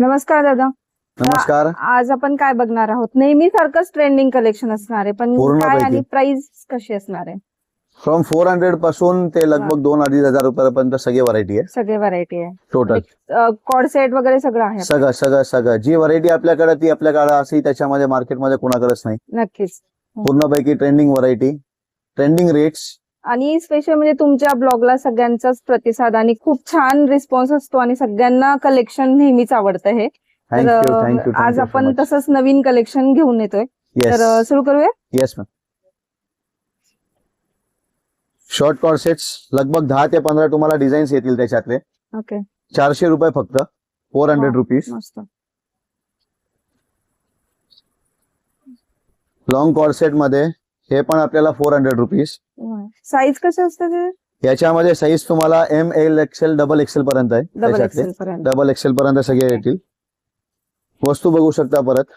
नमस्कार दादा. नमस्कार. आज आपण काय बघणार आहोत? नेहमी सारखंच ट्रेंडिंग कलेक्शन असणार आहे, पण पूर्णपैकी. काय आणि प्राइस कशी असणार आहे? फ्रॉम 400 पासून ते लगभग 2-2.5 रुपयापर्यंत सगळी व्हरायटी आहे. सगळे व्हरायटी आहे. टोटल कॉर्ड सेट वगैरे सगळं आहे. सगळं सगळं सगळं जी व्हरायटी आपल्याकडे ती आपल्याकडे अशी त्याच्यामध्ये मार्केटमध्ये कोणाकडेच नाही. नक्कीच. पूर्णपैकी ट्रेंडिंग व्हरायटी, ट्रेंडिंग रेट्स. आणि स्पेशल म्हणजे तुमच्या ब्लॉगला सगळ्यांचाच प्रतिसाद आणि खूप छान रिस्पॉन्स असतो आणि सगळ्यांना कलेक्शन नेहमीच आवडतं हे. थँक्यू तर थँक्यू. आज आपण तसंच नवीन कलेक्शन घेऊन येतोय. तर सुरू करूया. Yes ma'am. शॉर्ट कॉर्सेट्स लगभग 10 ते 15 तुम्हाला डिझाईन्स येतील त्याच्यातले. ओके. 400 रुपये फक्त. 400 रुपीज. मस्त. लॉंग कॉर्सेट मध्ये हे पण आपल्याला 400 रुपीज. साईज कसे असते ते? याच्यामध्ये साईज तुम्हाला ML XL डबल एक्सेल पर्यंत आहे. डबल एक्सेल पर्यंत. डबल एक्सेल पर्यंत सगळे येतील. वस्तू बघू शकता परत.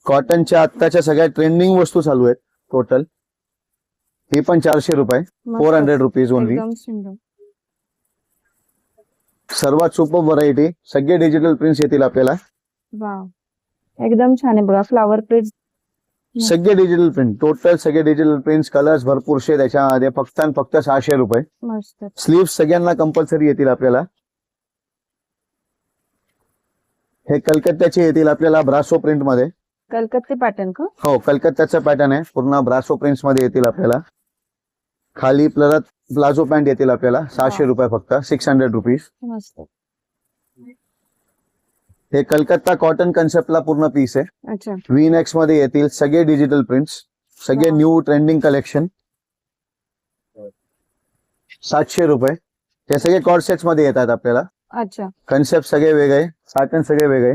कॉटनच्या आत्ताच्या सगळ्या ट्रेंडिंग वस्तू चालू आहेत. टोटल ही पण 400 रुपये. 400 रुपीज ओनली. एकदम सुंदर. सर्वात सुपर व्हरायटी. सगळे डिजिटल प्रिंट्स येतील आपल्याला. वाव, एकदम छान आहे बघा. फ्लावर प्रिंट सगळे डिजिटल प्रिंट. टोटल सगळे डिजिटल प्रिंट्स. कलर्स भरपूरशे त्याच्यामध्ये. फक्त आणि फक्त 600 रुपये. मस्त. स्लीव्स सगळ्यांना कंपल्सरी येतील आपल्याला. हे कलकत्त्याचे येतील आपल्याला ब्रासो प्रिंट मध्ये. कलकत्ते पॅटर्न का? हो, कलकत्त्याचा पॅटर्न आहे. पूर्ण ब्रासो प्रिंट्स मध्ये येतील आपल्याला. खाली परत प्लाझो पॅन्ट येतील आपल्याला. 600 रुपये फक्त. 600 रुपीज. मस्त. हे कलकत्ता कॉटन कन्सेप्टला पूर्ण पीस आहे. अच्छा. V-नेक्स मध्ये येतील सगळे डिजिटल प्रिंट्स. सगळे वा. New trending collection. 700 रुपये. हे सगळे कॉर्ड सेट्स मध्ये येतात आपल्याला. अच्छा. कन्सेप्ट सगळे वेगळे. पॅटर्न सगळे वेगळे.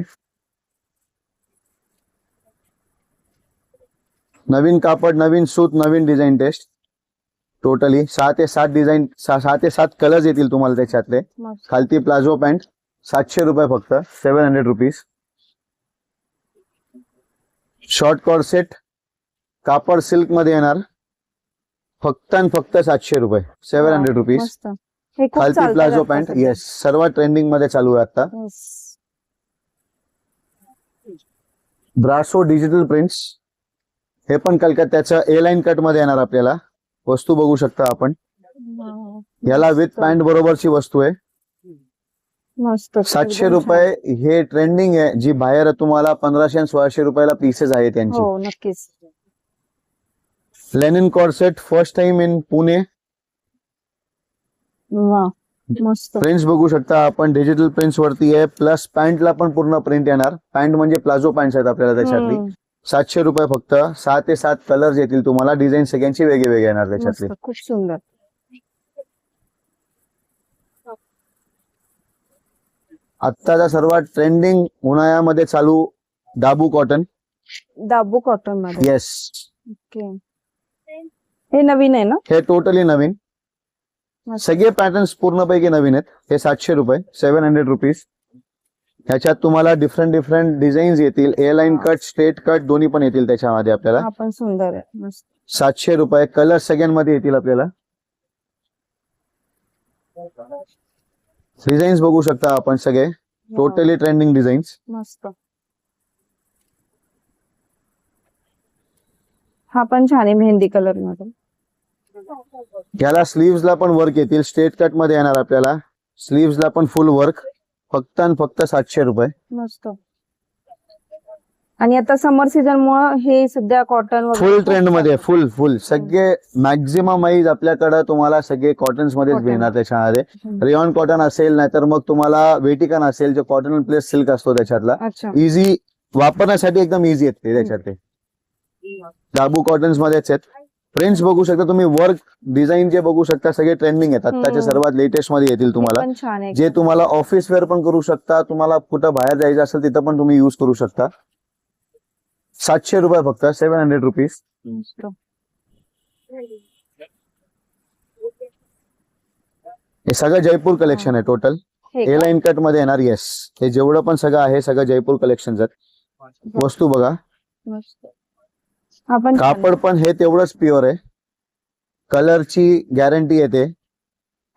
नवीन कापड, नवीन सूत, नवीन डिझाईन टेस्ट. टोटली 6 ते 7 डिझाईन, 6 ते 7 कलर्स येतील तुम्हाला त्याच्यातले. मस्त. खालती प्लाझो पॅन्ट. 700 रुपये फक्त. 700 रुपीज. शॉर्ट कॉर्ड सेट कापड सिल्क मध्ये येणार. फक्त आणि फक्त 700 रुपये. 700 रुपीज. मस्त. हे खूप खालती चालतं प्लाझो आता पॅन्ट. सध्या. येस, सर्व ट्रेंडिंग मध्ये चालू आहे आता. Yes. ब्रासो डिजिटल प्रिंट्स. हे पण कलकत्त्याचं A लाईन कट मध्ये येणार आपल्याला. वस्तू बघू शकता आपण. वाव. याला विथ पॅन्ट बरोबरची वस्तू आहे. मस्त. 700 एकदम रुपये. हे ट्रेंडिंग आहे. जी बाहेर तुम्हाला 1500 आणि 1600 रुपयाला पीसेस आहेत छान. त्यांची. हो, नक्कीच. Lenin corset first time in Pune. वा, मस्त. प्रिंट्स बघू शकता आपण. डिजिटल प्रिंट्स वरती आहे. प्लस पॅन्टला पण पूर्ण प्रिंट येणार. पॅन्ट म्हणजे प्लाझो पॅन्ट आहेत आपल्याला त्याच्यातली. हम्म. 700 रुपये फक्त. 6 ते 7 कलर्स येतील तुम्हाला. डिझाईन सगळ्यांची वेगळे वेगळे येणार त्याच्यातले. मस्त. खूप सुंदर. आत्ताचा सर्वात ट्रेंडिंग उन्हाळ्यामध्ये चालू दाबू कॉटन. दाबू कॉटन मध्ये. येस. ओके. हे नवीन आहे ना? हे टोटली नवीन. मस्त. सगळे पॅटर्न्स पूर्णपैकी नवीन आहेत. हे 700 रुपये. 700 रुपीज. ह्याच्यात तुम्हाला डिफरंट डिफरंट डिझाईन्स येतील. A line cut, straight cut दोन्ही पण येतील त्याच्यामध्ये आपल्याला. हा पण सुंदर आहे. मस्त. 700 रुपये. कलर सगळ्यांमध्ये येतील आपल्याला. डिझाईन्स बघू शकता आपण सगळे. Totally trending designs. मस्त. हा पण छान आहे मेहंदी कलर मध्ये. याला स्लीव्हजला पण वर्क येतील. स्ट्रेट कट मध्ये येणार आपल्याला. स्लीव्हजला पण फुल वर्क. फक्त आणि फक्त 700 रुपये. मस्त. आणि आता समर सीझन मुळे हे सध्या कॉटन फुल ट्रेंड मध्ये. फुल फुल सगळे मॅक्झिमम वाईज आपल्याकडे तुम्हाला सगळे कॉटन्स मध्येच Cotton. मिळणार त्याच्यामध्ये. रेयॉन कॉटन असेल, नाहीतर मग तुम्हाला वेटिकन असेल, जो कॉटन प्लस सिल्क असतो त्याच्यातला. अच्छा. इझी वापरण्यासाठी एकदम इझी आहेत ते त्याच्यातले. दाबू कॉटन्स मध्येच आहेत. प्रिंट्स बघू शकता तुम्ही. वर्क डिझाईन जे बघू शकता सगळे ट्रेंडिंग आहेत. आत्ताचे सर्वात लेटेस्ट मध्ये येतील हे तुम्हाला. पण छान आहे. जे तुम्हाला ऑफिस वेअर पण करू शकता. तुम्हाला कुठं बाहेर जायचं असेल तिथं पण तुम्ही युज करू शकता. 700 रुपये फक्त. 700 रुपीज. मस्त. हे सगळं जयपूर कलेक्शन आहे टोटल. हे A का? लाईन कट मध्ये येणार. येस, हे जेवढं पण सगळं आहे सगळं जयपूर कलेक्शन आहेत. वस्तू बघा. मस्त. हा पण छान आहे. कापड पण हे तेवढंच प्युअर आहे. कलरची गॅरंटी येते.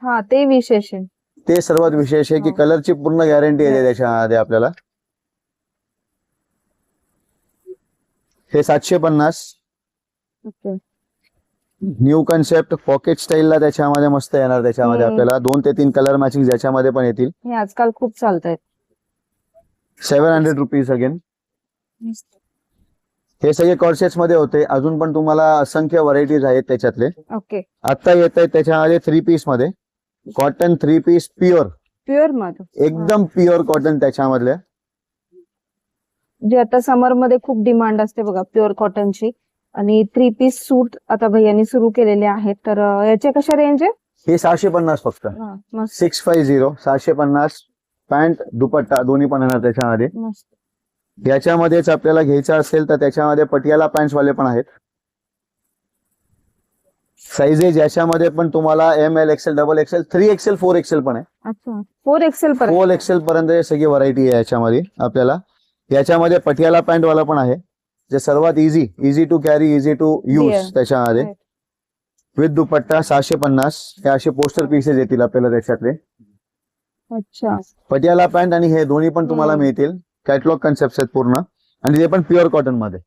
हा, ते विशेष आहे. ते सर्वात विशेष आहे की हो. कलरची पूर्ण गॅरंटी आहे त्याच्यामध्ये आपल्याला. हे 750 ओके. न्यू कन्सेप्ट पॉकेट स्टाईलला त्याच्यामध्ये मस्त येणार. त्याच्यामध्ये आपल्याला 2 ते 3 कलर मॅचिंग ज्याच्यामध्ये पण येतील. हे आजकाल खूप चालत 700 रुपीज अगेन. हे सगळे कॉर्सेट्स मध्ये होते. अजून पण तुम्हाला असंख्य व्हरायटीज आहेत त्याच्यातले. ओके. आता येत आहेत त्याच्यामध्ये 3 पीस मध्ये कॉटन 3 पीस प्युअर, प्युअर मध्ये एकदम प्युअर कॉटन त्याच्यामधले. जे आता समर मध्ये खूप डिमांड असते बघा प्युअर कॉटनची. आणि 3 पीस सूट आता भैयांनी सुरू केलेले आहेत. तर याचे कशा रेंज आहे? हे 650 फक्त. मस्त 650 750. पॅन्ट दुपट्टा दोन्ही पण येणार त्याच्यामध्ये. मस्त. याच्यामध्येच आपल्याला घ्यायचं असेल तर त्याच्यामध्ये पटियाला पॅन्ट वाले पण आहेत. साइजेस याच्यामध्ये पण तुम्हाला ML XL XXL 3XL 4XL पण आहे. अच्छा 4XL पर्यंत. 4XL पर्यंत सगळी व्हरायटी आहे याच्यामध्ये आपल्याला. याच्यामध्ये पटियाला पॅन्ट वाला पण आहे जे सर्वात easy to carry, easy to use Wear. त्याच्यामध्ये. Right. विथ दुपट्टा 650. हे असे पोस्टर पीसेस येतील आपल्याला त्याच्यातले. अच्छा. पटियाला पॅन्ट आणि हे दोन्ही पण तुम्हाला मिळतील. कॅटलॉग कन्सेप्ट आहेत पूर्ण आणि ते पण प्युअर कॉटन मध्ये.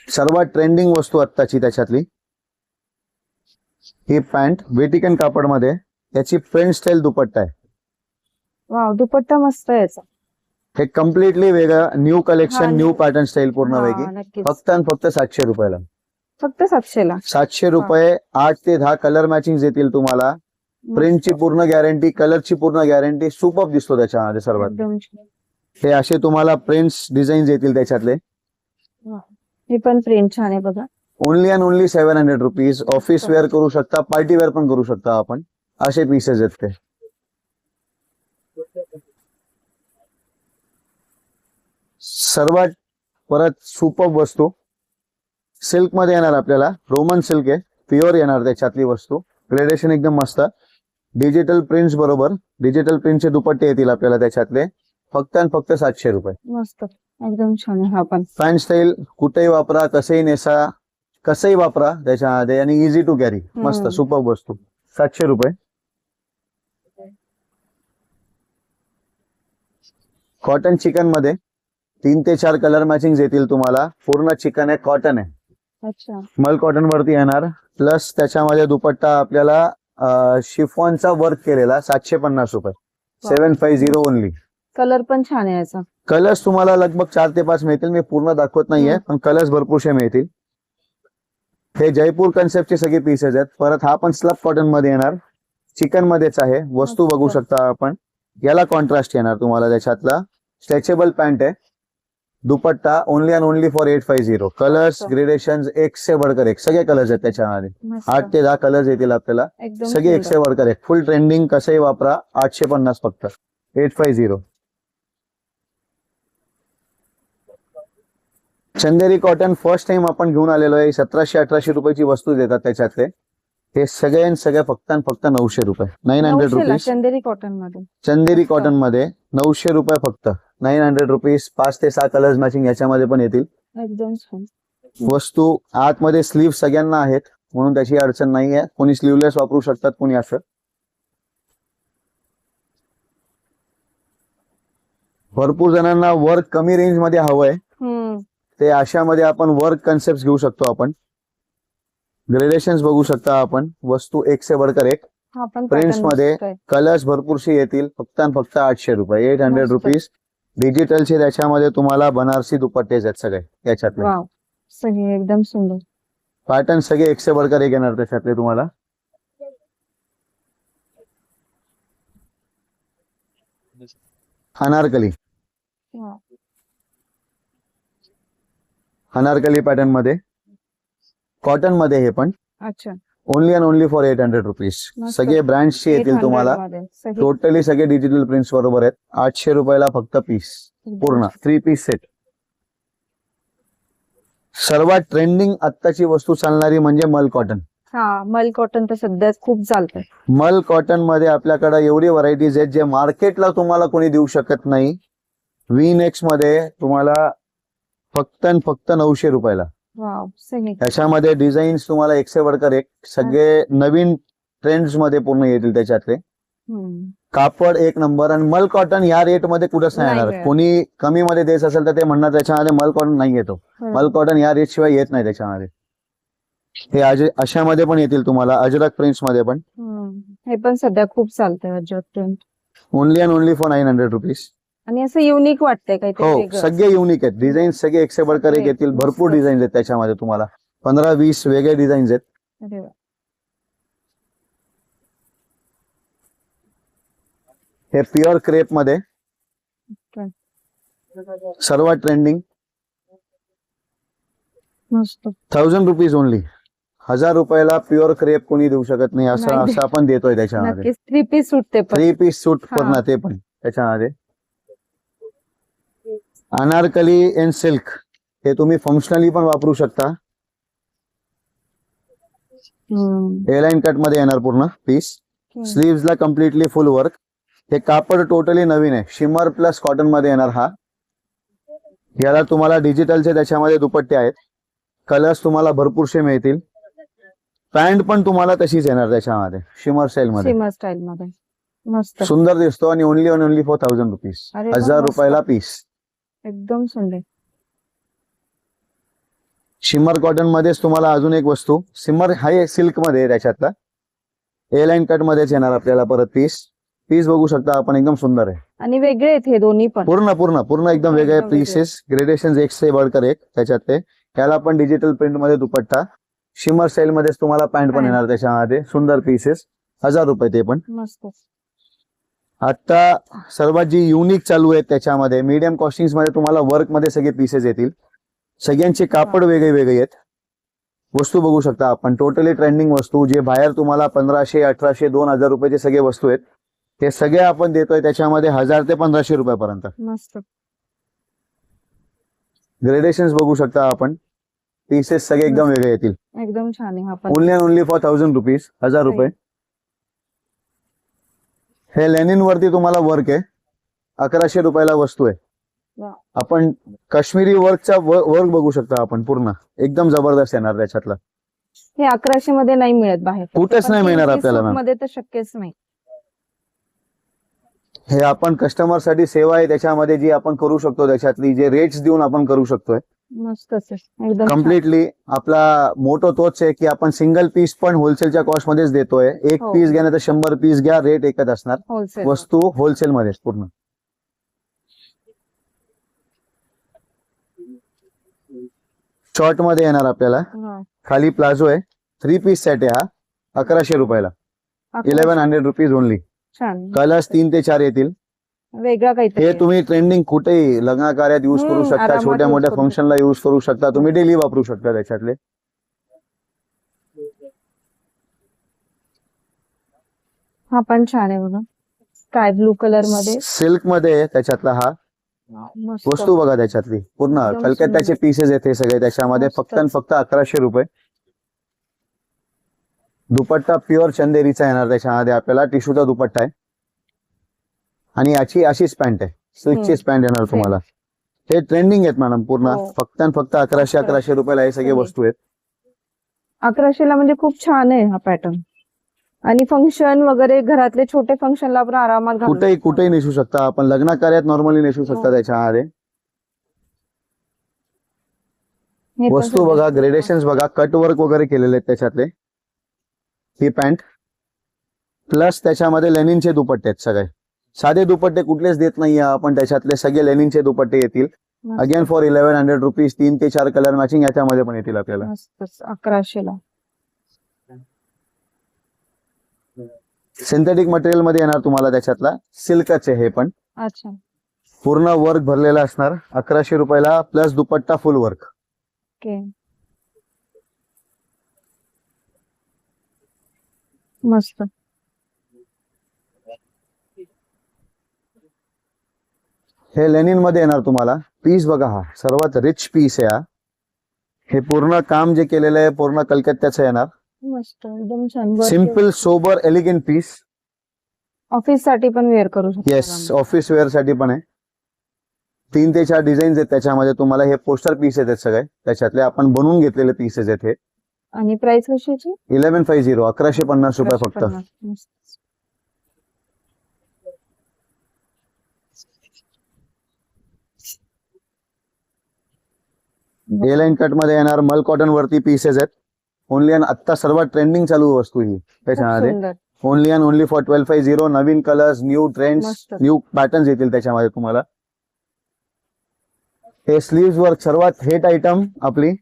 सर्वात ट्रेंडिंग वस्तू आत्ताची त्याच्यातली ही पॅन्ट वेटिकन कापड मध्ये. याची प्रिंट स्टाईल दुपट्टा आहे. वाव, दुपट्टा मस्त आहे याचा. हे कम्प्लिटली वेगळं न्यू कलेक्शन, हा, न्यू new. पॅटर्न स्टाईल पूर्ण हा, वेगळी. नक्कीच. फक्त आणि फक्त 700 रुपयाला. फक्त 700 ला. 700 रुपये. 8 ते 10 कलर मॅचिंग येतील तुम्हाला. प्रिंटची पूर्ण गॅरंटी, कलरची पूर्ण गॅरंटी. सुपर दिसतो त्याच्यामध्ये सर्वात. एकदम छान. हे असे तुम्हाला प्रिंट्स डिझाईन येतील त्याच्यातले. हे पण प्रिंट छान आहे बघा. Only and only 700 rupees. Office wear करू शकता, पार्टी वेअर पण करू शकता आपण. असे पीसेस आहेत ते. सर्वात परत सुपर वस्तू सिल्क मध्ये येणार आपल्याला. रोमन सिल्क आहे, प्युअर येणार त्याच्यातली वस्तू. ग्रेडेशन एकदम मस्त. डिजिटल प्रिंट्स बरोबर डिजिटल प्रिंटचे दुपट्टे येतील आपल्याला त्याच्यातले. फक्त आणि फक्त 700 रुपये. मस्त एकदम छान आहे हा पण. पॅन्ट स्टाईल कुठेही वापरा, कसंही नेसा, कसंही वापरा त्याच्यामध्ये आणि इझी टू कॅरी. मस्त सुपर वस्तू. 700 रुपये. कॉटन चिकन मध्ये 3 ते 4 कलर मॅचिंग येतील तुम्हाला. पूर्ण चिकन आहे, कॉटन आहे. अच्छा. मल कॉटन वरती येणार. प्लस त्याच्यामध्ये दुपट्टा आपल्याला शिफॉनचा वर्क केलेला. 750 रुपये. 750 ओनली. कलर पण छान आहे याचा. कलर्स तुम्हाला लगभग 4 ते 5 मिळतील. मी पूर्ण दाखवत नाहीये पण कलर्स भरपूरशे मिळतील. हे जयपूर कन्सेप्टचे सगळे पीसेस आहेत. परत हा पण स्लब कॉटन मध्ये येणार. चिकन मध्येच आहे. वस्तू बघू शकता आपण. याला कॉन्ट्रास्ट येणार तुम्हाला त्याच्यातला. स्ट्रेचेबल पॅन्ट आहे. Dupatta only and only for 850. Colours gradation एक से बढ़कर एक. सगळे कलर्स आहेत त्याच्यामध्ये. 8 ते 10 कलर्स येतील आपल्याला. सगळे एक से बढ़कर एक. फुल ट्रेंडिंग. कसंही वापरा. 850 फक्त. 850. चंदेरी कॉटन फर्स्ट टाइम आपण घेऊन आलेलो आहे. 1700-1800 रुपयाची वस्तू देतात त्याच्यातले. हे सगळे फक्त आणि फक्त 900 रुपये. 900 रुपीज. चंदेरी कॉटन मध्ये. चंदेरी कॉटन मध्ये 900 रुपये फक्त. 900 रुपीज. 5 ते 6 कलर्स मॅचिंग याच्यामध्ये पण येतील. एकदम छान वस्तू. आतमध्ये स्लीव सगळ्यांना आहेत म्हणून त्याची अडचण नाहीये. कोणी स्लीवलेस वापरू शकतात, कोणी असं. भरपूर जणांना वर्क कमी रेंज मध्ये हवंय. ते अशामध्ये आपण वर्क कन्सेप्ट घेऊ शकतो आपण. ग्रेडेशन्स बघू शकता आपण. वस्तू एक से बढ़कर एक. प्रिंट्स मध्ये कलर्स भरपूरशी येतील. फक्त आणि फक्त 800 रुपये. 800 रुपीज. डिजिटलचे त्याच्यामध्ये तुम्हाला बनारसी दुपट्टेच आहेत सगळे याच्यातले. सगळे एकदम सुंदर. पॅटर्न सगळे एक से बढ़कर एक येणार त्याच्यातले तुम्हाला. अनारकली. अनारकली पॅटर्न मध्ये कॉटन मध्ये हे पण. अच्छा. Only and only for 800 rupees. सगळे ब्रँड्सचे येतील तुम्हाला. टोटली सगळे डिजिटल प्रिंट्स बरोबर आहेत. 800 रुपयाला फक्त पीस. पूर्ण 3 पीस सेट. सर्वात ट्रेंडिंग आत्ताची वस्तू चालणारी म्हणजे मल कॉटन. मल कॉटन तर सध्या खूप चालतंय. मल कॉटन मध्ये आपल्याकडे एवढी व्हरायटीज आहेत जे मार्केटला तुम्हाला कोणी देऊ शकत नाही. व्ही नेक्स मध्ये तुम्हाला फक्त आणि फक्त 900 रुपयाला. त्याच्यामध्ये डिझाईन्स तुम्हाला एक से बढ़कर एक. सगळे नवीन ट्रेंड्स मध्ये पूर्ण येतील त्याच्यातले. हम्म. कापड एक नंबर. आणि मल कॉटन या रेट मध्ये कुठंच नाही नाही येणार. मिळत. कोणी कमी मध्ये द्यायचं असेल तर ते म्हणणार त्याच्यामध्ये मल कॉटन नाही येतो. मल कॉटन या रेट शिवाय येत नाही त्याच्यामध्ये. हे अशामध्ये पण येतील तुम्हाला, अजरक प्रिंट्स मध्ये पण. हे पण सध्या खूप चालतंय Ajrak print. Only and only for 900 rupees. आणि असं युनिक वाटतंय काहीतरी हो, वेगळं. सगळे युनिक आहेत. डिझाईन सगळे एक से बढ़कर एक सगळे येतील. भरपूर मस्त. डिझाईन आहेत त्याच्यामध्ये तुम्हाला. 15-20 वेगळे डिझाईन्स आहेत. अरे वा. हे प्युअर क्रेप मध्ये Okay. सर्वात ट्रेंडिंग. मस्त. 1000 रुपीज ओनली. 1000 रुपयाला प्युअर क्रेप कोणी देऊ शकत नाही. नाही दे- असं आपण देतोय त्याच्यामध्ये. नक्कीच 3 पीस सूट ते पण. 3 पीस सूट हा. पूर्ण ते पण त्याच्यामध्ये. अनारकली अँड सिल्क हे तुम्ही फंक्शनली पण वापरू शकता. एअरलाईन कट मध्ये येणार पूर्ण पीस. स्लीव्स ला कम्प्लिटली फुल वर्क. हे कापड टोटली नवीन आहे. शिमर प्लस कॉटन मध्ये येणार हा. याला तुम्हाला डिजिटलचे त्याच्यामध्ये दुपट्टे आहेत. कलर्स तुम्हाला भरपूरशे मिळतील. पॅन्ट पण तुम्हाला तशीच येणार त्याच्यामध्ये, शिमर स्टाईल मध्ये. सिमर स्टाईल मध्ये मस्त. सुंदर दिसतो. आणि ओनली फॉर 1000 रुपीज. अरे वा, 1000 मस्त. रुपयाला पीस. एकदम सुंदर. शिमर कॉटन मध्येच तुम्हाला अजून एक वस्तू, शिमर हाय सिल्क मध्ये आहे त्याच्यातला. ए लाईन कट मध्येच येणार आपल्याला परत पीस. पीस बघू शकता आपण, एकदम सुंदर आहे. आणि वेगळे आहेत हे दोन्ही पण. पूर्ण एकदम एकदम वेगळे वेगळे. पीसेस. ग्रेडेशन एक से बढ़कर एक त्याच्यातले. त्याला पण डिजिटल प्रिंट मध्ये दुपट्टा. शिमर स्टाईल मध्येच तुम्हाला पॅन्ट पण पॅन्ट. येणार त्याच्यामध्ये. सुंदर पीसेस. 1000 रुपये ते पण. मस्त. आता सर्वात जी युनिक चालू आहेत त्याच्यामध्ये, मीडियम कॉस्टिंग मध्ये तुम्हाला वर्क मध्ये सगळे पीसेस येतील. सगळ्यांचे कापड वेगळे वेगळे आहेत. वस्तू बघू शकता आपण, टोटली ट्रेंडिंग वस्तू. जे बाहेर तुम्हाला 1500, 1800, 2000 रुपयाचे सगळे वस्तू आहेत, ते सगळे आपण देतोय त्याच्यामध्ये 1000 ते 1500 रुपयापर्यंत. मस्त. ग्रेडेशन बघू शकता आपण. पीसेस सगळे एकदम वेगळे येतील. एकदम छान आहे हा पण. Only and only for 1000 rupees. 1000 रुपये. हे लेनिन वरती तुम्हाला वर्क आहे. 1100 रुपयाला वस्तू आहे. वा. आपण काश्मीरी वर्कचा वर्क बघू शकता आपण पूर्ण. एकदम जबरदस्त येणार त्याच्यातला. हे 1100 मध्ये नाही मिळत बाहेर. कुठेच पण नाही 3 मिळणार piece आपल्याला, सूट मॅम. मध्ये तर शक्यच नाही. हे आपण कस्टमर साठी सेवा आहे त्याच्यामध्ये जी आपण करू शकतो. त्याच्यातली जे रेट्स देऊन आपण करू शकतोय मस्तच आहे. एकदम छान. कम्प्लिटली. आपला मोटो तोच आहे की आपण सिंगल पीस पण होलसेलच्या कॉस्ट मध्येच देतोय. एक हो. पीस घ्या नाही तर 100 पीस घ्या, रेट एकच असणार. होलसेल. वस्तू होलसेल मध्येच पूर्ण. शॉर्ट मध्ये येणार आपल्याला. हा. खाली प्लाझो आहे. 3 पीस सेट आहे हा. 1100 रुपयाला. 1100 रुपीज ओनली. छान. कलर्स 3 ते 4 येतील. वेगळा काहीतरी हे आहे. तुम्ही ट्रेंडिंग कुठेही लग्न कार्यात युज करू शकता. आरामात छोट्या use मोठ्या करू फंक्शनला युज करू शकता. तुम्ही डेली वापरू शकता त्याच्यातले. हा पण छान आहे बघा. स्काय ब्लू कलर मध्ये. सिल्क मध्ये आहे त्याच्यातला हा. मस्त. वस्तू बघा त्याच्यातली पूर्ण एकदम कलकत्त्याचे सुंदर. पीसेस आहेत हे सगळे त्याच्यामध्ये. मस्तच. फक्त आणि फक्त 1100 रुपये. दुपट्टा प्युअर चंदेरीचा येणार त्याच्यामध्ये आपल्याला. टिश्यूचा दुपट्टा आहे. आणि याची अशीच पॅन्ट आहे. सिल्कचीच पॅन्ट येणार तुम्हाला. हे ट्रेंडिंग आहेत मॅडम पूर्ण. हो. फक्त आणि फक्त 1100 रुपयाला हे सगळे वस्तू आहेत. 1100 ला म्हणजे खूप छान आहे हा पॅटर्न. आणि फंक्शन वगैरे घरातले छोटे फंक्शनला आपण आरामात घालू शकतो. कुठेही नेसू शकता आपण. लग्न कार्यात नॉर्मली नेसू शकता हो. त्याच्यामध्ये. हे पण वस्तू सगळं. बघा, ग्रेडेशन बघा, कट वर्क वगैरे केलेले आहेत त्याच्यातले. ही पॅन्ट प्लस त्याच्यामध्ये लेनिनचे दुपट्टे आहेत सगळे. साधे दुपट्टे कुठलेच देत नाहीये आपण. त्याच्यातले सगळे लेनिनचे दुपट्टे येतील. मस्त. Again for 1100 rupees. 3 ते 4 कलर मॅचिंग याच्यामध्ये पण येतील आपल्याला. मस्तच. 1100 ला. सिंथेटिक मटेरियल मध्ये येणार तुम्हाला त्याच्यातला. सिल्कच आहे हे पण. अच्छा. पूर्ण वर्क भरलेला असणार. 1100 रुपयाला प्लस दुपट्टा फुल वर्क. ओके. मस्त. हे लेनिन मध्ये येणार तुम्हाला. पीस बघा, हा सर्वात रिच पीस आहे हा. हे पूर्ण काम जे केलेलं आहे पूर्ण कलकत्त्याचं येणार. मस्त. एकदम छान. Simple sober elegant piece. Office साठी पण वेअर करू शकतो. येस, ऑफिस वेअर साठी पण आहे. 3 ते 4 डिझाईन्स आहेत त्याच्यामध्ये तुम्हाला. हे पोस्टर पीस आहेत सगळे त्याच्यातले. आपण बनवून घेतलेले पीसेस आहेत हे. आणि प्राइस कशाची? 1150 1150 फक्त. 1150. मस्त. ए लाईन कट मध्ये येणार मल कॉटन वरती पीसेस आहेत. ओनली अँड आता सर्वात ट्रेंडिंग चालू वस्तू ही खूप त्याच्यामध्ये. सुंदर. Only and only for 1250. Naveen colours, new trends, मस्त. न्यू पॅटर्न्स येतील त्याच्यामध्ये तुम्हाला. हे स्लीव्ह वर्क सर्वात हेट आयटम आपली.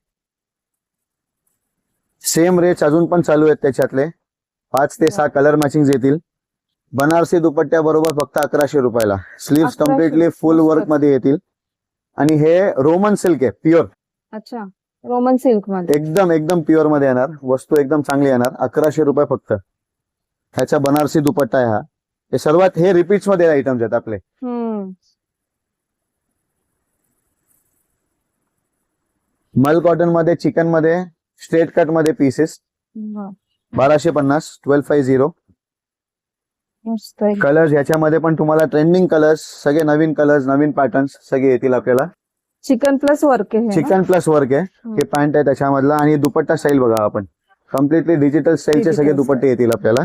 सेम रेट्स अजून पण चालू आहेत त्याच्यातले. 5 ते 6 कलर मॅचिंग येतील. बनारसी दुपट्ट्या बरोबर फक्त 1100 रुपयाला. स्लीव्ह 1100. कम्प्लिटली फुल मस्त. वर्क मध्ये येतील. आणि हे रोमन सिल्क आहे प्युअर. अच्छा, रोमन सिल्क मध्ये. एकदम एकदम प्युअर मध्ये येणार वस्तू. एकदम चांगली येणार. 1100 रुपये फक्त. ह्याचा बनारसी दुपट्टा आहे हा. हे सर्वात हे रिपीट्स मध्ये आयटम्स आहेत आपले. मल कॉटन मध्ये, चिकन मध्ये, स्ट्रेट कट मध्ये पीसेस. वा, 1250 1250. मस्त आहे. कलर्स ह्याच्यामध्ये पण तुम्हाला ट्रेंडिंग कलर्स, सगळे नवीन कलर्स, नवीन पॅटर्न्स सगळे येतील आपल्याला. चिकन प्लस वर्क आहे हे ना? चिकन प्लस वर्क आहे. हे पॅन्ट आहे त्याच्यामधला. आणि दुपट्टा स्टाईल बघा आपण. कम्प्लिटली डिजिटल स्टाईलचे सगळे Digital दुपट्टे येतील आपल्याला.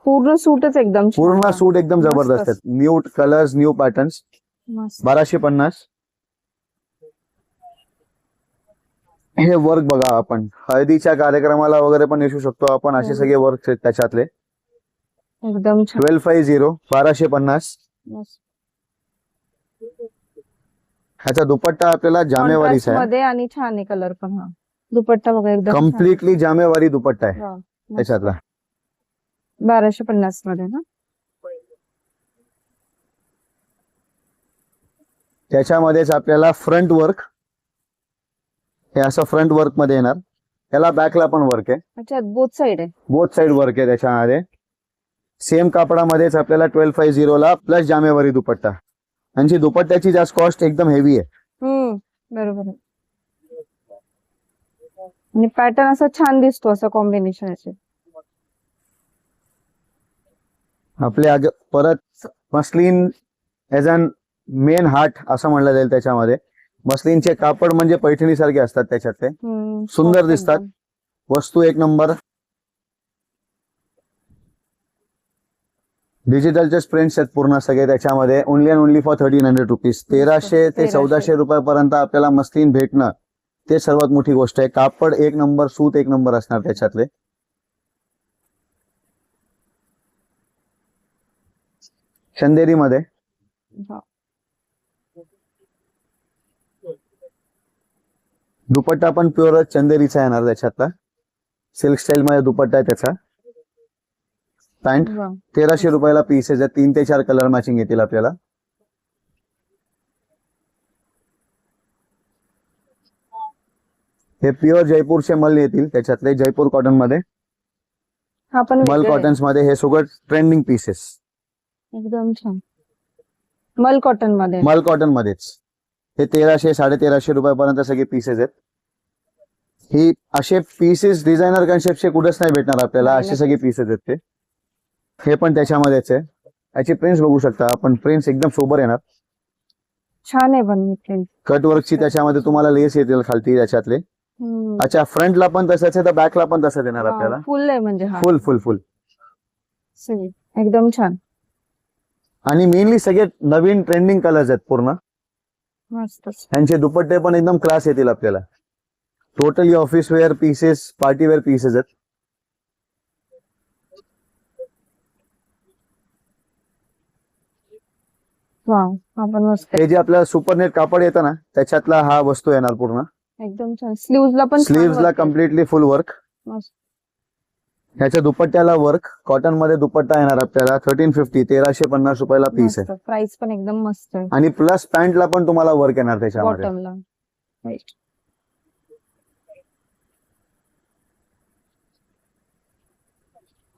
पूर्ण सूटच एकदम छान. पूर्ण सूट एकदम मस्त. जबरदस्त आहेत. New colours, new patterns. मस्त. 1250. हे वर्क बघा आपण हळदीच्या कार्यक्रमाला वगैरे पण येऊ शकतो आपण. असे सगळे वर्क आहेत त्याच्यातले. एकदम छान. 1250 1250. मस्त. ह्याचा दुपट्टा आपल्याला जामेवारीचा Contrast आहे. मध्ये आणि छान आहे कलर पण. हा दुपट्टा बघा एकदम छान. कम्प्लिटली जामेवारी दुपट्टा आहे वा, मस्त. त्याच्यातला. 1250 मध्ये ना? त्याच्यामध्येच आपल्याला फ्रंट वर्क. हे असं फ्रंट वर्क मध्ये येणार. त्याला बॅकला पण वर्क आहे. अच्छा, बोथ साइड आहे. बोथ साइड वर्क आहे त्याच्यामध्ये. सेम कापडामध्येच आपल्याला 1250 ला प्लस जामेवारी दुपट्टा. आणि दुपट्ट्याची जास्त कॉस्ट एकदम हेवी आहे. बरोबर आहे. आणि पॅटर्न असा छान दिसतो, असं कॉम्बिनेशन याचे. आपले परत muslin as an main heart असं म्हणलं जाईल त्याच्यामध्ये. मस्लिनचे कापड म्हणजे पैठणी सारखे असतात त्याच्यात. ते सुंदर soft दिसतात. एकदम. वस्तू एक नंबर. डिजिटलचे प्रिंट्स आहेत पूर्ण सगळे त्याच्यामध्ये. Only and only for 1300 rupees. 1300 ते 1400 रुपयापर्यंत आपल्याला मस्लिन भेटणं ते सर्वात मोठी गोष्ट आहे. कापड एक नंबर, सूत एक नंबर असणार त्याच्यातले. चंदेरी मध्ये. हा. दुपट्टा पण प्युअर चंदेरीचा येणार त्याच्यातला. सिल्क स्टाईल मध्ये दुपट्टा आहे त्याचा. पॅन्ट वा. 1300 रुपयाला पीसेस आहेत. 3 ते 4 कलर मॅचिंग येतील आपल्याला. हे प्युअर जयपूरचे मल येतील त्याच्यातले. जयपूर कॉटन मध्ये, हा पण मल वेगळं आहे. कॉटन्स मध्ये हे सगळं ट्रेंडिंग पीसेस. एकदम छान. मल कॉटन मध्ये. मल कॉटन मध्येच हे 1300 1350 रुपयापर्यंत सगळे पीसेस आहेत. ही असे पीसेस डिझायनर कन्सेप्टचे कुठेच नाही भेटणार आपल्याला. नाही, असे सगळे पीसेस आहेत ते. हे पण त्याच्यामध्येच आहे. याची प्रिंट्स बघू शकता आपण. प्रिंट्स एकदम सोबर येणार. छान आहे पण. कट वर्कची त्याच्यामध्ये तुम्हाला लेस येतील खालती त्याच्यातले. अच्छा, फ्रंटला पण तसंच आहे तर बॅकला पण तसंच येणार आपल्याला. फुल आहे म्हणजे. हा फुल फुल फुल. एकदम छान. आणि मेनली सगळे नवीन ट्रेंडिंग कलर्स आहेत पूर्ण. मस्त. यांचे दुपट्टे पण एकदम क्लास येतील आपल्याला. Totally office wear pieces, party wear pieces आहेत. वाव, हा पण मस्त आहे. हे जे आपल्याला सुपरनेट कापड येतं ना त्याच्यातला हा वस्तू येणार पूर्ण. एकदम छान. स्लीव्हजला पण छान स्लीव्हजला work आहे. कम्प्लिटली फुल वर्क. मस्त. ह्याच्या दुपट्ट्याला वर्क. कॉटन मध्ये दुपट्टा येणार आपल्याला. 1350 1350 रुपयाला पीस आहे. प्राइस पण एकदम मस्त आहे. आणि प्लस पॅन्टला पण तुम्हाला वर्क येणार त्याच्यामध्ये. बॉटमला.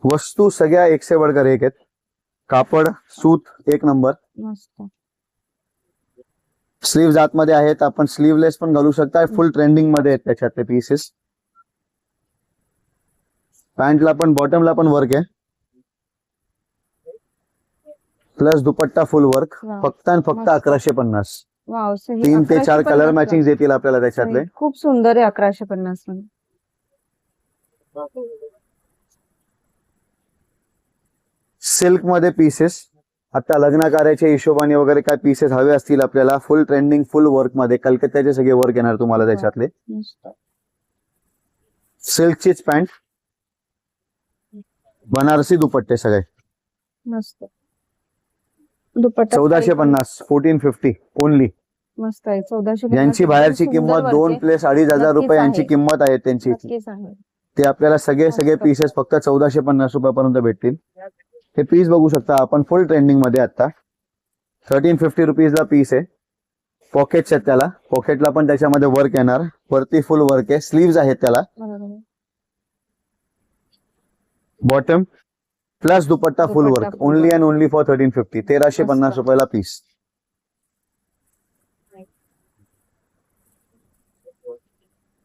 वस्तू सगळ्या एक से बढ़कर एक आहेत. कापड, सूत एक नंबर. मस्त. स्लीव्ह आतमध्ये आहेत. आपण स्लीवलेस पण घालू शकता. फुल ट्रेंडिंग मध्ये आहेत त्याच्यातले पीसेस. पॅन्टला पण बॉटमला पण वर्क आहे. प्लस दुपट्टा फुल वर्क. वा. फक्त आणि फक्त मस्त. 1150. वाव. 3 ते 4 कलर मॅचिंग येतील आपल्याला त्याच्यातले. खूप सुंदर आहे. 1150 मध्ये. सिल्क मध्ये पीसेस, आता लग्न कार्याच्या हिशोबाने वगैरे काय पीसेस हवे असतील आपल्याला, फुल ट्रेंडिंग फुल वर्क मध्ये कलकत्त्याचे सगळे वर्क येणार तुम्हाला त्याच्यातले. मस्त सिल्कचीच पॅन्ट, बनारसी दुपट्टे सगळे. मस्त दुपट्टा 1450, 1450 ओनली. मस्त आहे. 1450 यांची बाहेरची सुंदर किंमत work 2 आहे. प्लेस 2500 रुपये नक्कीच यांची आहे. किंमत आहे त्यांची. नक्कीच आहे. ते आपल्याला सगळे पीसेस फक्त 1450 रुपयापर्यंत भेटतील. हे पीस बघू शकता आपण, फुल ट्रेंडिंग मध्ये आता 1350 रुपीजला पीस आहे. पॉकेट्स आहेत त्याला, पॉकेटला पण त्याच्यामध्ये वर्क येणार, वरती फुल वर्क आहे, स्लीव्ज आहेत त्याला, बरोबर. Bottom plus dupatta full dupatta work, full only work. And only for 1350, 1350 मस्त. रुपयाला पीस.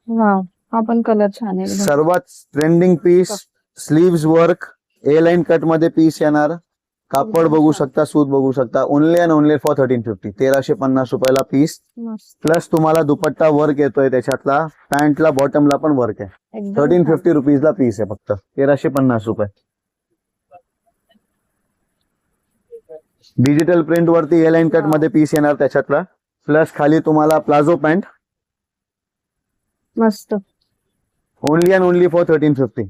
वाव, हा पण कलर छान आहे एकदम. सर्वात ट्रेंडिंग पीस, स्लीव्ज वर्क, ए लाईन कट मध्ये पीस येणार. कापड बघू शकता, सूत बघू शकता, ओनली अँड ओनली फॉर 1350, 1350 रुपयाला पीस. मस्त प्लस तुम्हाला दुपट्टा वर्क येतोय त्याच्यातला, पॅन्टला बॉटमला पण वर्क आहे. एकदम 1350 रुपीजला पीस आहे फक्त, 1350 रुपये. डिजिटल प्रिंट वरती ए लाईन कट मध्ये पीस येणार त्याच्यातला, प्लस खाली तुम्हाला प्लाझो पॅन्ट, मस्त ओनली अँड ओनली फॉर 1350.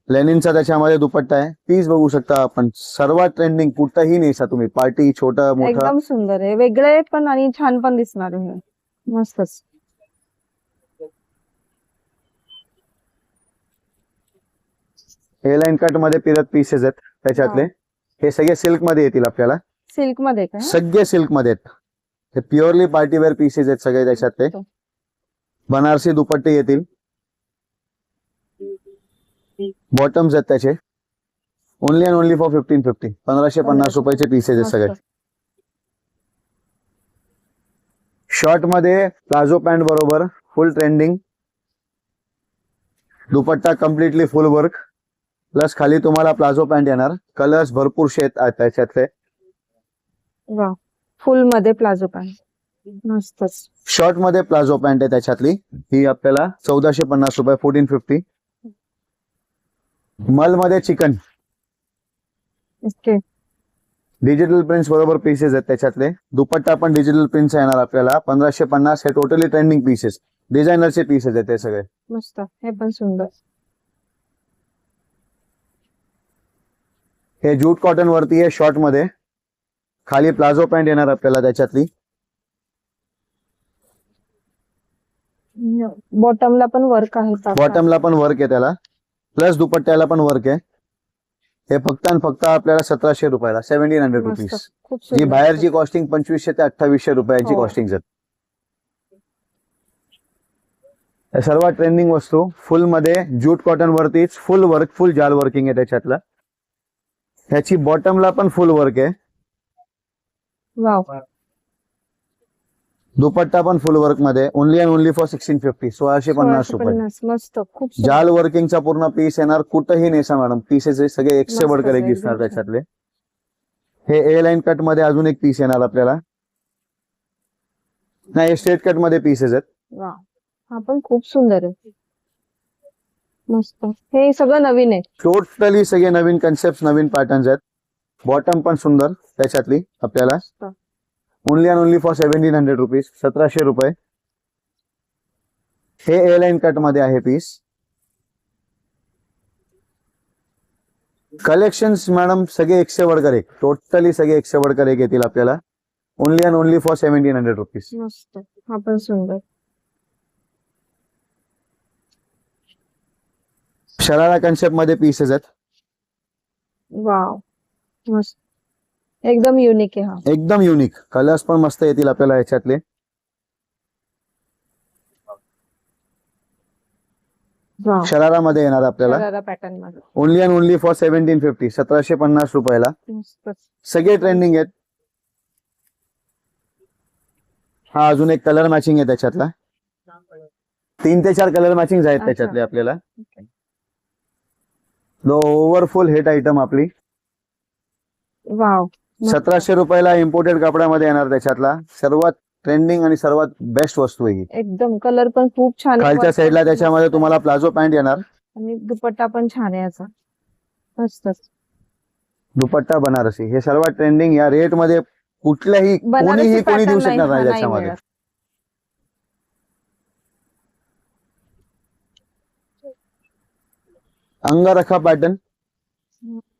लेनिनचा त्याच्यामध्ये दुपट्टा आहे. पीस बघू शकता आपण, सर्वात ट्रेंडिंग, कुठंही नेसा तुम्ही, पार्टी छोटा मोठा. एकदम सुंदर आहे, वेगळे पण आणि छान पण दिसणार आहे. मस्तच. ए लाईन कट मध्ये पिरत पीसेस आहेत त्याच्यातले. हे सगळे सिल्क मध्ये येतील आपल्याला, सिल्क मध्ये काय सगळे सिल्क मध्ये आहेत. हे प्युअरली पार्टीवेअर पीसेस आहेत सगळे त्याच्यातले. बनारसी दुपट्टे येतील, बॉटम्स आहेत त्याचे, ओनली अँड ओनली फॉर 1550, 1550 रुपयाचे पीसेस आहेत सगळे. शॉर्ट मध्ये प्लाझो पॅन्ट बरोबर फुल ट्रेंडिंग, दुपट्टा कम्प्लिटली फुल वर्क, प्लस खाली तुम्हाला प्लाझो पॅन्ट येणार. कलर्स भरपूर शेत आहेत त्याच्यातले. वा, फुल मध्ये प्लाझो पॅन्ट मस्तच. शॉर्ट मध्ये प्लाझो पॅन्ट आहे त्याच्यातली, ही आपल्याला 1450 रुपये, 1450. मल मध्ये चिकन, ओके. डिजिटल प्रिंट्स बरोबर पीसेस आहेत त्याच्यातले. दुपट्टा पण डिजिटल प्रिंट्स येणार आपल्याला, 1550. हे टोटली ट्रेंडिंग पीसेस, डिझायनरचे पीसेस आहेत ते सगळे. मस्त, हे पण सुंदर. हे ज्यूट कॉटन वरती आहे, शॉर्ट मध्ये, खाली प्लाझो पॅन्ट येणार आपल्याला त्याच्यातली. बॉटमला पण वर्क आहे. बॉटमला पण वर्क आहे त्याला, प्लस दुपट्ट्याला पण वर्क आहे. हे फक्त आणि फक्त आपल्याला 1700 रुपयाला, 1700 रुपीज. खूप जी सुंदर. बाहेरची कॉस्टिंग 2500 ते 2800 रुपयाची हो. कॉस्टिंग आहेत. हे सर्व ट्रेंडिंग वस्तू फुल मध्ये, ज्यूट कॉटन वरतीच फुल वर्क, फुल जाल वर्किंग आहे त्याच्यातला. ह्याची बॉटमला पण फुल वर्क आहे, वाव, दुपट्टा पण फुल वर्क मध्ये, ओनली अँड ओनली फॉर 1650, 1650 रुपये. 1650. मस्त, खूप सुंदर. जाल वर्किंगचा पूर्ण पीस येणार, कुठंही नेसा मॅडम, पीसेस सगळे एकशे मस्त बडकर एक आहे, दिसणार एकदम त्याच्यातले. हे ए लाईन कट मध्ये अजून एक पीस येणार आपल्याला, नाही स्ट्रेट कट मध्ये पीसेस आहेत. वाव, हा पण खूप सुंदर आहे. मस्त, हे सगळं नवीन आहे. टोटली सगळे नवीन कन्सेप्ट, नवीन पॅटर्न्स आहेत. बॉटम पण सुंदर त्याच्यातली आपल्याला, मस्त. Only and only for 1700 rupees, 1700 रुपये. हे ए लाईन कट मध्ये आहे पीस. कलेक्शन्स मॅडम सगळे एकशे बडकर एक, टोटली सगळे एकशे बडकर एक येतील आपल्याला, only and only for 1700 rupees. मस्त, हा पण सुंदर. शरारा कन्सेप्ट मध्ये पीसेस आहेत, वाव, मस्त, एकदम युनिक आहे हा. एकदम युनिक. कलर्स पण मस्त येतील आपल्याला याच्यातले. वाव, शरारा मध्ये येणार आपल्याला, शरारा पॅटर्न मध्ये. ओनली अँड ओनली फॉर 1750, 1750 रुपयाला. मस्तच. सगळे ट्रेंडिंग आहेत. हा अजून एक कलर मॅचिंग आहे त्याच्यातला, 3 ते 4 कलर मॅचिंग आहेत त्याच्यातले आपल्याला. Okay. ओव्हरफुल हिट आयटम आपली, वाव, 1700 रुपयाला इम्पोर्टेड कपड्यामध्ये येणार त्याच्यातला. सर्वात ट्रेंडिंग आणि सर्वात बेस्ट वस्तू आहे ही. एकदम कलर पण खूप छान आहे. खालच्या साईडला त्याच्यामध्ये तुम्हाला प्लाझो पॅन्ट येणार, आणि दुपट्टा पण छान आहे याचा, मस्तच. दुपट्टा बनारसी हे सर्वात ट्रेंडिंग या रेट मध्ये कुठल्याही बनारसी कोणी देऊ pattern शकणार नाही नाही त्याच्यामध्ये. मिळत. अंगरखा पॅटर्न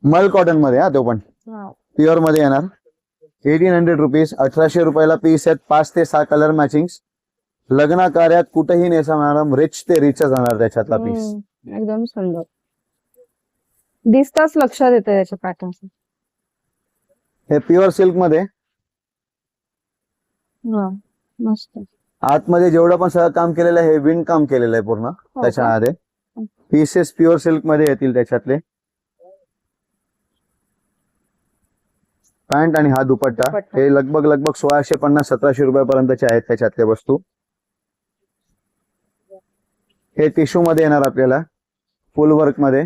मल कॉटन मध्ये हा तो पण हा. प्युअर मध्ये येणार. 1800 रुपीज, 1800 रुपयाला पीस आहेत. 5 ते 6 कलर मॅचिंग. लग्न कार्यात कुठेही नेसा मॅडम, रिच ते रिचच जाणार त्याच्यातला पीस. एकदम सुंदर दिसताच लक्षात येतं याच्या पॅटर्न. हे प्युअर सिल्क मध्ये मस्त. आतमध्ये जेवढं पण सगळं काम केलेलं आहे हे विण काम केलेलं आहे पूर्ण का? त्याच्यामध्ये. पीसेस प्युअर सिल्क मध्ये येतील त्याच्यातले. पॅन्ट आणि हा दुपट्टा दुपट्टा. हे लगभग 1650-1700 रुपयापर्यंतचे आहेत त्याच्यातले वस्तू. हे टिश्यू मध्ये येणार आपल्याला फुल वर्क मध्ये.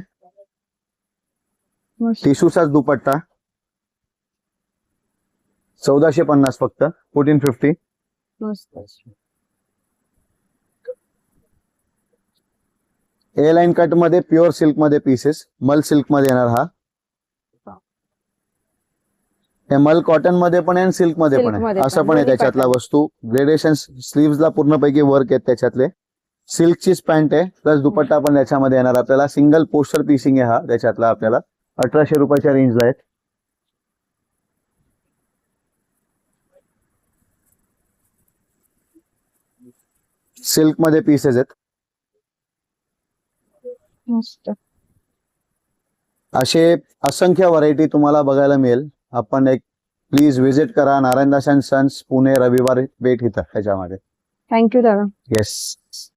मस्त. टिश्यूचाच दुपट्टा 1450 फक्त, 1450. मस्त. ए लाईन कट मध्ये प्युअर सिल्क मध्ये पीसेस, मल सिल्क मध्ये येणार हा. हे मल कॉटन मध्ये पण आहे आणि सिल्क मध्ये Silk पण आहे, मध्ये असं पण, पण आहे दोन्ही त्याच्यातला pattern. वस्तू. ग्रेडेशन स्लीव्ह ला पूर्णपैकी वर्क आहेत त्याच्यातले. सिल्कचीच पॅन्ट आहे प्लस दुपट्टा पण त्याच्यामध्ये येणार आपल्याला. सिंगल पोस्टर पीसिंग आहे हा त्याच्यातला. आपल्याला 1800 रुपयाच्या रेंजला आहेत. सिल्क मध्ये पीसेस आहेत. मस्त. असे असंख्य व्हरायटी तुम्हाला बघायला मिळेल. आपण एक प्लीज व्हिजिट करा नारायणदास अँड सन्स पुणे, रविवार भेट इथं त्याच्यामध्ये. थँक्यू दादा. येस.